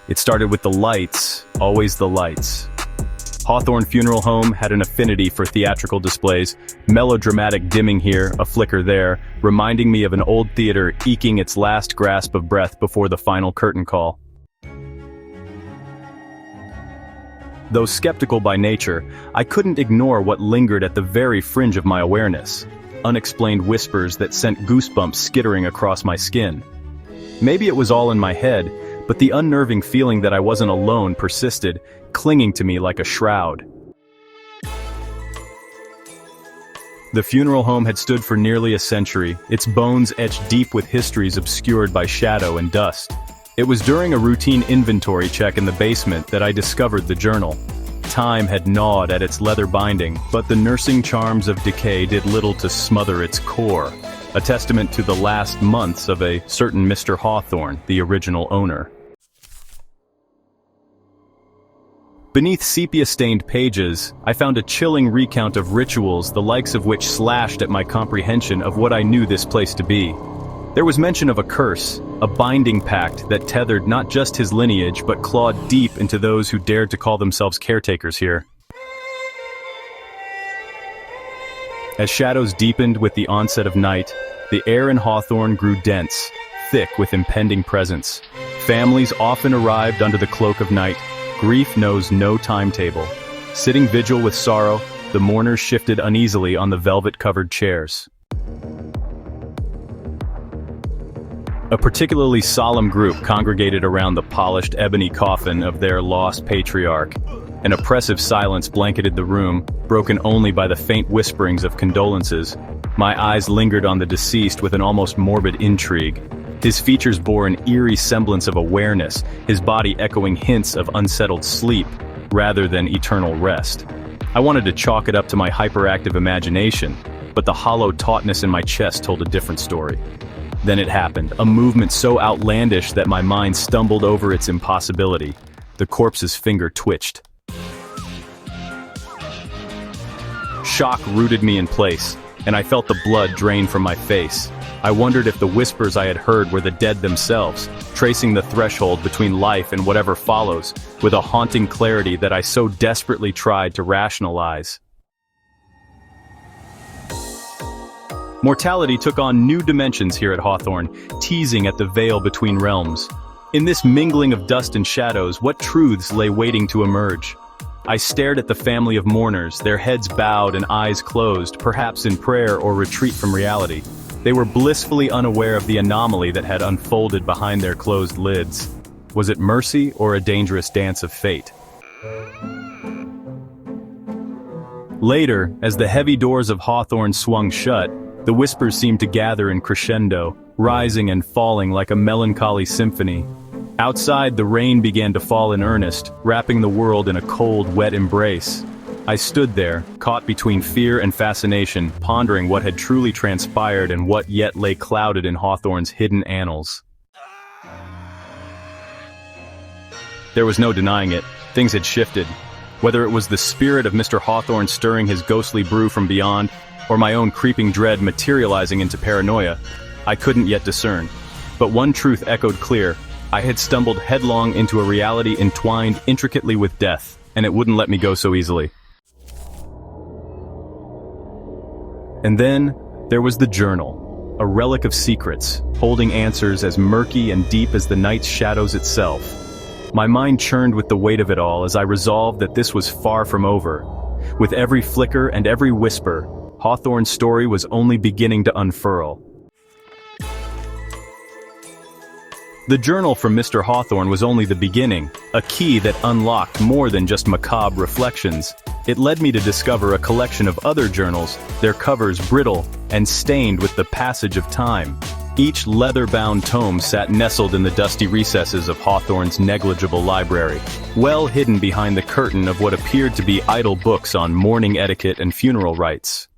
It started with the lights, always the lights. Hawthorne Funeral Home had an affinity for theatrical displays, melodramatic dimming here, a flicker there, reminding me of an old theater eking its last grasp of breath before the final curtain call. Though skeptical by nature, I couldn't ignore what lingered at the very fringe of my awareness. Unexplained whispers that sent goosebumps skittering across my skin. Maybe it was all in my head, but the unnerving feeling that I wasn't alone persisted, clinging to me like a shroud. The funeral home had stood for nearly a century, its bones etched deep with histories obscured by shadow and dust. It was during a routine inventory check in the basement that I discovered the journal. Time had gnawed at its leather binding, but the nursing charms of decay did little to smother its core, a testament to the last months of a certain Mr. Hawthorne, the original owner. Beneath sepia-stained pages, I found a chilling recount of rituals the likes of which slashed at my comprehension of what I knew this place to be. There was mention of a curse, a binding pact that tethered not just his lineage but clawed deep into those who dared to call themselves caretakers here. As shadows deepened with the onset of night, the air in Hawthorne grew dense, thick with impending presence. Families often arrived under the cloak of night. Grief knows no timetable. Sitting vigil with sorrow, the mourners shifted uneasily on the velvet-covered chairs. A particularly solemn group congregated around the polished ebony coffin of their lost patriarch. An oppressive silence blanketed the room, broken only by the faint whisperings of condolences. My eyes lingered on the deceased with an almost morbid intrigue. His features bore an eerie semblance of awareness, his body echoing hints of unsettled sleep, rather than eternal rest. I wanted to chalk it up to my hyperactive imagination, but the hollow tautness in my chest told a different story. Then it happened, a movement so outlandish that my mind stumbled over its impossibility. The corpse's finger twitched. Shock rooted me in place, and I felt the blood drain from my face. I wondered if the whispers I had heard were the dead themselves, tracing the threshold between life and whatever follows, with a haunting clarity that I so desperately tried to rationalize. Mortality took on new dimensions here at Hawthorne, teasing at the veil between realms. In this mingling of dust and shadows, what truths lay waiting to emerge? I stared at the family of mourners, their heads bowed and eyes closed, perhaps in prayer or retreat from reality. They were blissfully unaware of the anomaly that had unfolded behind their closed lids. Was it mercy or a dangerous dance of fate? Later, as the heavy doors of Hawthorne swung shut, the whispers seemed to gather in crescendo, rising and falling like a melancholy symphony. Outside, the rain began to fall in earnest, wrapping the world in a cold, wet embrace. I stood there, caught between fear and fascination, pondering what had truly transpired and what yet lay clouded in Hawthorne's hidden annals. There was no denying it. Things had shifted. Whether it was the spirit of Mr. Hawthorne stirring his ghostly brew from beyond, or my own creeping dread materializing into paranoia, I couldn't yet discern. But one truth echoed clear. I had stumbled headlong into a reality entwined intricately with death, and it wouldn't let me go so easily. And then, there was the journal, a relic of secrets, holding answers as murky and deep as the night's shadows itself. My mind churned with the weight of it all as I resolved that this was far from over. With every flicker and every whisper, Hawthorne's story was only beginning to unfurl. The journal from Mr. Hawthorne was only the beginning, a key that unlocked more than just macabre reflections. It led me to discover a collection of other journals, their covers brittle and stained with the passage of time. Each leather-bound tome sat nestled in the dusty recesses of Hawthorne's negligible library, well hidden behind the curtain of what appeared to be idle books on mourning etiquette and funeral rites.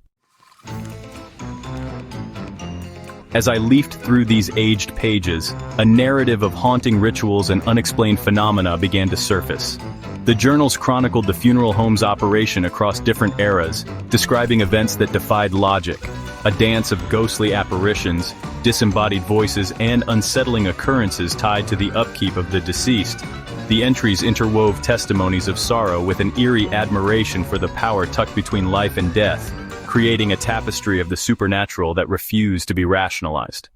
As I leafed through these aged pages, a narrative of haunting rituals and unexplained phenomena began to surface. The journals chronicled the funeral home's operation across different eras, describing events that defied logic, a dance of ghostly apparitions, disembodied voices, and unsettling occurrences tied to the upkeep of the deceased. The entries interwove testimonies of sorrow with an eerie admiration for the power tucked between life and death, creating a tapestry of the supernatural that refused to be rationalized.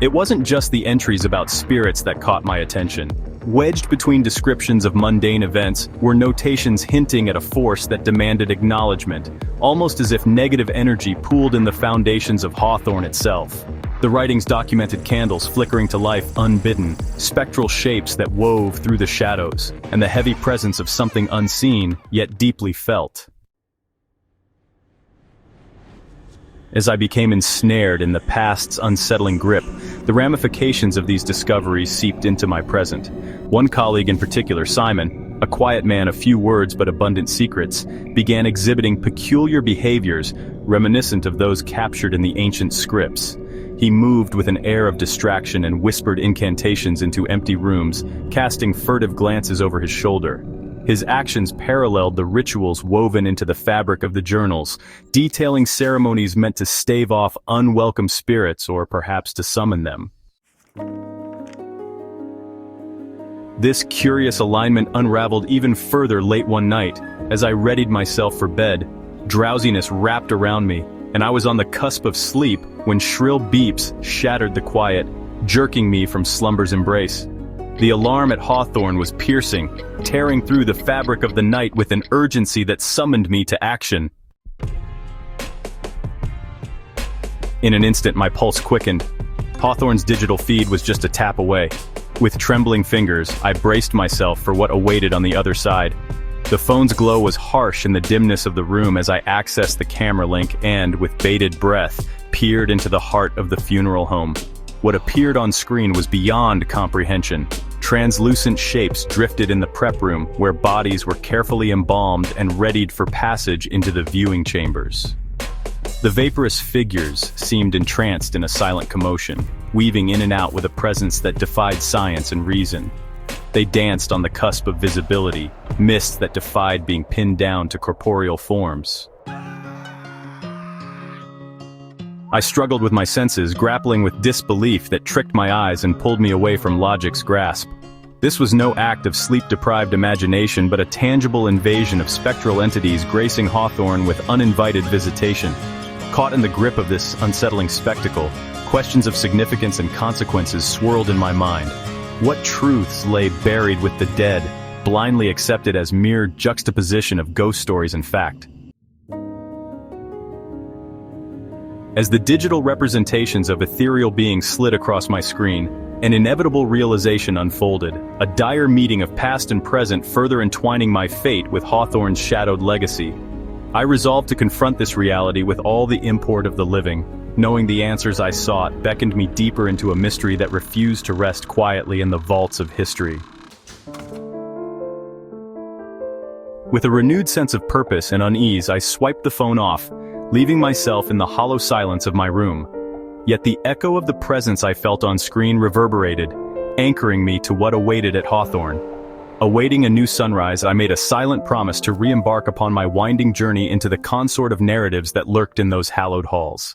It wasn't just the entries about spirits that caught my attention. Wedged between descriptions of mundane events were notations hinting at a force that demanded acknowledgement, almost as if negative energy pooled in the foundations of Hawthorne itself. The writings documented candles flickering to life unbidden, spectral shapes that wove through the shadows, and the heavy presence of something unseen, yet deeply felt. As I became ensnared in the past's unsettling grip, the ramifications of these discoveries seeped into my present. One colleague in particular, Simon, a quiet man of few words but abundant secrets, began exhibiting peculiar behaviors reminiscent of those captured in the ancient scripts. He moved with an air of distraction and whispered incantations into empty rooms, casting furtive glances over his shoulder. His actions paralleled the rituals woven into the fabric of the journals, detailing ceremonies meant to stave off unwelcome spirits or perhaps to summon them. This curious alignment unraveled even further late one night. As I readied myself for bed, drowsiness wrapped around me, and I was on the cusp of sleep when shrill beeps shattered the quiet, jerking me from slumber's embrace. The alarm at Hawthorne was piercing, tearing through the fabric of the night with an urgency that summoned me to action. In an instant, my pulse quickened. Hawthorne's digital feed was just a tap away. With trembling fingers, I braced myself for what awaited on the other side. The phone's glow was harsh in the dimness of the room as I accessed the camera link and, with bated breath, peered into the heart of the funeral home. What appeared on screen was beyond comprehension. Translucent shapes drifted in the prep room, where bodies were carefully embalmed and readied for passage into the viewing chambers. The vaporous figures seemed entranced in a silent commotion, weaving in and out with a presence that defied science and reason. They danced on the cusp of visibility, mists that defied being pinned down to corporeal forms. I struggled with my senses, grappling with disbelief that tricked my eyes and pulled me away from logic's grasp. This was no act of sleep-deprived imagination, but a tangible invasion of spectral entities gracing Hawthorne with uninvited visitation. Caught in the grip of this unsettling spectacle, questions of significance and consequences swirled in my mind. What truths lay buried with the dead, blindly accepted as mere juxtaposition of ghost stories and fact? As the digital representations of ethereal beings slid across my screen, an inevitable realization unfolded, a dire meeting of past and present further entwining my fate with Hawthorne's shadowed legacy. I resolved to confront this reality with all the import of the living, knowing the answers I sought beckoned me deeper into a mystery that refused to rest quietly in the vaults of history. With a renewed sense of purpose and unease, I swiped the phone off, leaving myself in the hollow silence of my room. Yet the echo of the presence I felt on screen reverberated, anchoring me to what awaited at Hawthorne. Awaiting a new sunrise, I made a silent promise to re-embark upon my winding journey into the consort of narratives that lurked in those hallowed halls.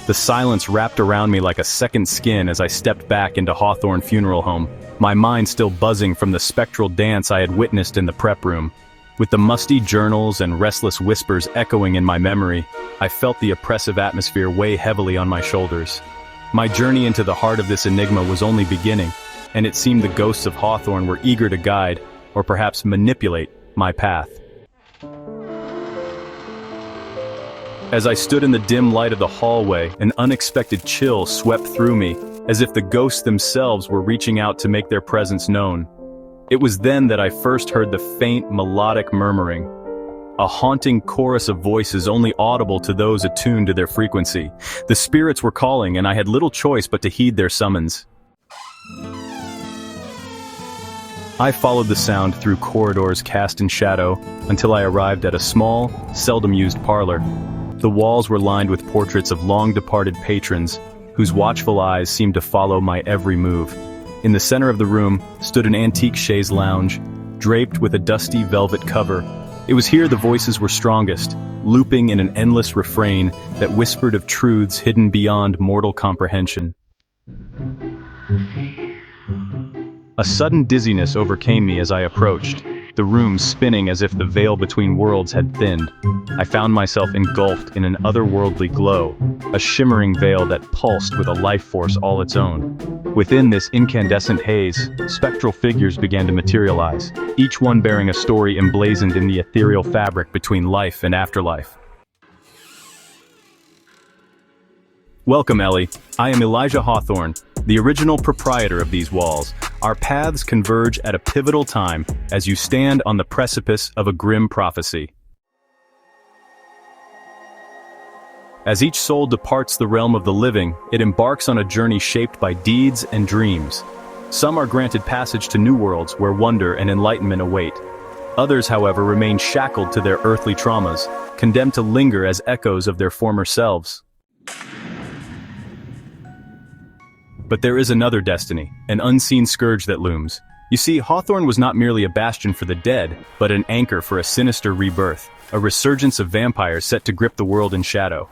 The silence wrapped around me like a second skin as I stepped back into Hawthorne Funeral Home, my mind still buzzing from the spectral dance I had witnessed in the prep room. With the musty journals and restless whispers echoing in my memory, I felt the oppressive atmosphere weigh heavily on my shoulders. My journey into the heart of this enigma was only beginning, and it seemed the ghosts of Hawthorne were eager to guide, or perhaps manipulate, my path. As I stood in the dim light of the hallway, an unexpected chill swept through me, as if the ghosts themselves were reaching out to make their presence known. It was then that I first heard the faint, melodic murmuring, a haunting chorus of voices only audible to those attuned to their frequency. The spirits were calling, and I had little choice but to heed their summons. I followed the sound through corridors cast in shadow until I arrived at a small, seldom-used parlor. The walls were lined with portraits of long-departed patrons, whose watchful eyes seemed to follow my every move. In the center of the room stood an antique chaise lounge, draped with a dusty velvet cover, It was here the voices were strongest, looping in an endless refrain that whispered of truths hidden beyond mortal comprehension. A sudden dizziness overcame me as I approached, the room spinning as if the veil between worlds had thinned. I found myself engulfed in an otherworldly glow, a shimmering veil that pulsed with a life force all its own. Within this incandescent haze, spectral figures began to materialize, each one bearing a story emblazoned in the ethereal fabric between life and afterlife. Welcome, Ellie. I am Elijah Hawthorne, the original proprietor of these walls. Our paths converge at a pivotal time as you stand on the precipice of a grim prophecy. As each soul departs the realm of the living, it embarks on a journey shaped by deeds and dreams. Some are granted passage to new worlds where wonder and enlightenment await. Others, however, remain shackled to their earthly traumas, condemned to linger as echoes of their former selves. But there is another destiny, an unseen scourge that looms. You see, Hawthorne was not merely a bastion for the dead, but an anchor for a sinister rebirth, a resurgence of vampires set to grip the world in shadow.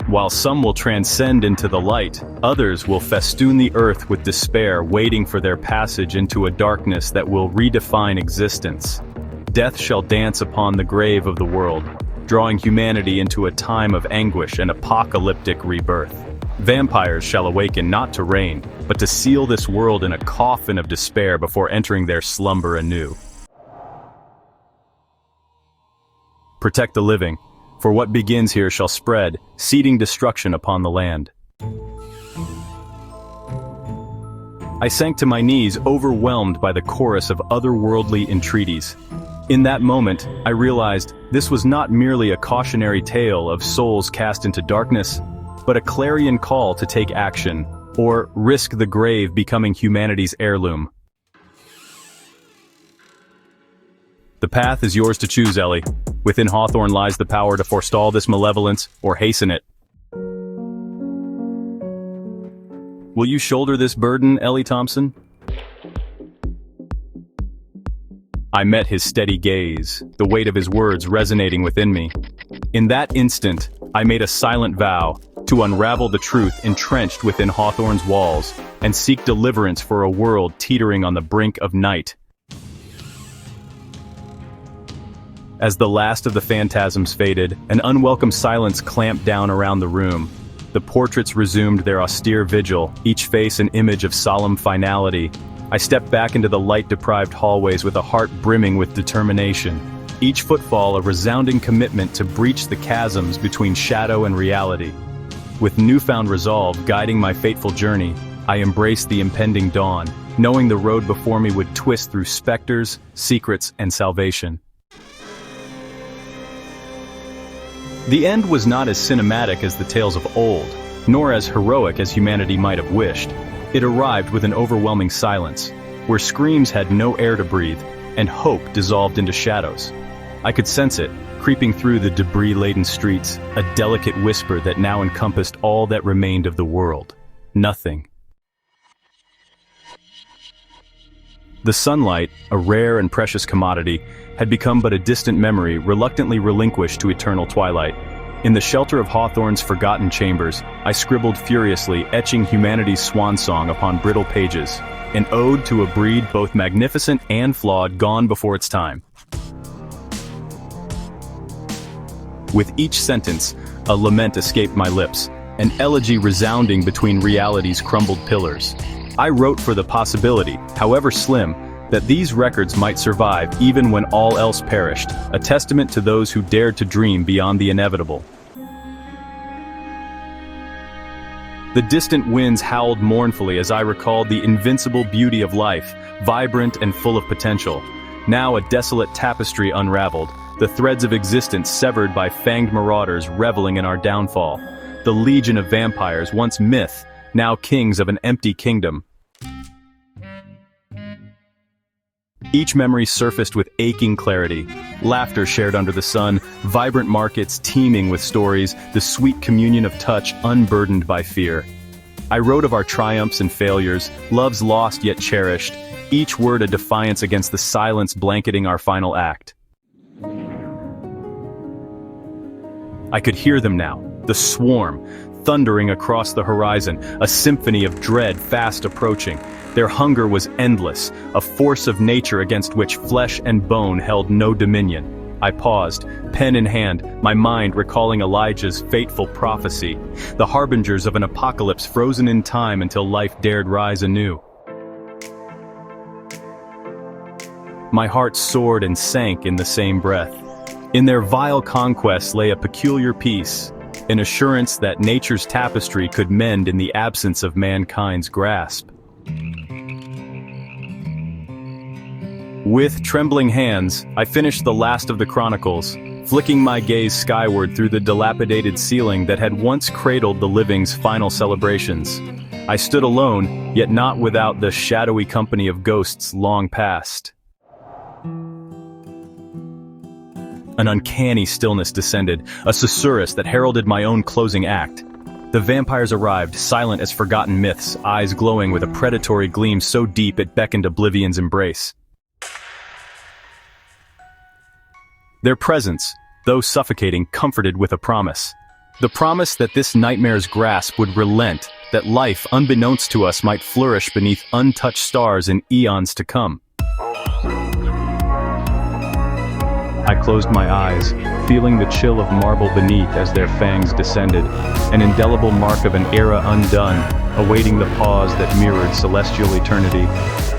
While some will transcend into the light, others will festoon the earth with despair, waiting for their passage into a darkness that will redefine existence. Death shall dance upon the grave of the world, drawing humanity into a time of anguish and apocalyptic rebirth. Vampires shall awaken not to reign, but to seal this world in a coffin of despair before entering their slumber anew. Protect the living, for what begins here shall spread, seeding destruction upon the land. I sank to my knees, overwhelmed by the chorus of otherworldly entreaties. In that moment, I realized this was not merely a cautionary tale of souls cast into darkness, but a clarion call to take action, or risk the grave becoming humanity's heirloom. The path is yours to choose, Ellie. Within Hawthorne lies the power to forestall this malevolence or hasten it. Will you shoulder this burden, Ellie Thompson? I met his steady gaze, the weight of his words resonating within me. In that instant, I made a silent vow to unravel the truth entrenched within Hawthorne's walls and seek deliverance for a world teetering on the brink of night. As the last of the phantasms faded, an unwelcome silence clamped down around the room. The portraits resumed their austere vigil, each face an image of solemn finality. I stepped back into the light-deprived hallways with a heart brimming with determination, each footfall a resounding commitment to breach the chasms between shadow and reality. With newfound resolve guiding my fateful journey, I embraced the impending dawn, knowing the road before me would twist through specters, secrets, and salvation. The end was not as cinematic as the tales of old, nor as heroic as humanity might have wished. It arrived with an overwhelming silence, where screams had no air to breathe, and hope dissolved into shadows. I could sense it, creeping through the debris-laden streets, a delicate whisper that now encompassed all that remained of the world. Nothing. The sunlight, a rare and precious commodity, had become but a distant memory reluctantly relinquished to eternal twilight. In the shelter of Hawthorne's forgotten chambers, I scribbled furiously, etching humanity's swan song upon brittle pages, an ode to a breed both magnificent and flawed, gone before its time. With each sentence, a lament escaped my lips, an elegy resounding between reality's crumbled pillars. I wrote for the possibility, however slim, that these records might survive even when all else perished, a testament to those who dared to dream beyond the inevitable. The distant winds howled mournfully as I recalled the invincible beauty of life, vibrant and full of potential. Now a desolate tapestry unraveled, the threads of existence severed by fanged marauders reveling in our downfall. The legion of vampires, once myth, now kings of an empty kingdom. Each memory surfaced with aching clarity. Laughter shared under the sun, vibrant markets teeming with stories, the sweet communion of touch unburdened by fear. I wrote of our triumphs and failures, loves lost yet cherished, each word a defiance against the silence blanketing our final act. I could hear them now, the swarm, thundering across the horizon, a symphony of dread fast approaching. Their hunger was endless, a force of nature against which flesh and bone held no dominion. I paused, pen in hand, my mind recalling Elijah's fateful prophecy, the harbingers of an apocalypse frozen in time until life dared rise anew. My heart soared and sank in the same breath. In their vile conquests lay a peculiar peace, an assurance that nature's tapestry could mend in the absence of mankind's grasp. With trembling hands, I finished the last of the chronicles, flicking my gaze skyward through the dilapidated ceiling that had once cradled the living's final celebrations. I stood alone, yet not without the shadowy company of ghosts long past. An uncanny stillness descended, a susurrus that heralded my own closing act. The vampires arrived, silent as forgotten myths, eyes glowing with a predatory gleam so deep it beckoned oblivion's embrace. Their presence, though suffocating, comforted with a promise. The promise that this nightmare's grasp would relent, that life, unbeknownst to us, might flourish beneath untouched stars in eons to come. I closed my eyes, feeling the chill of marble beneath as their fangs descended, an indelible mark of an era undone, awaiting the pause that mirrored celestial eternity.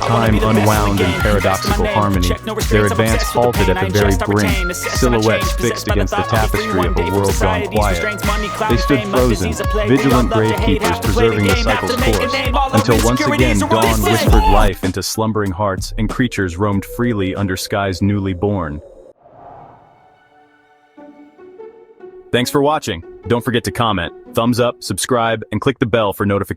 Time unwound in paradoxical harmony, their advance halted at the very brink, silhouettes fixed against the tapestry of a world gone quiet. They stood frozen, vigilant gravekeepers preserving the cycle's course, until once again dawn whispered life into slumbering hearts and creatures roamed freely under skies newly born. Thanks for watching. Don't forget to comment, thumbs up, subscribe, and click the bell for notifications.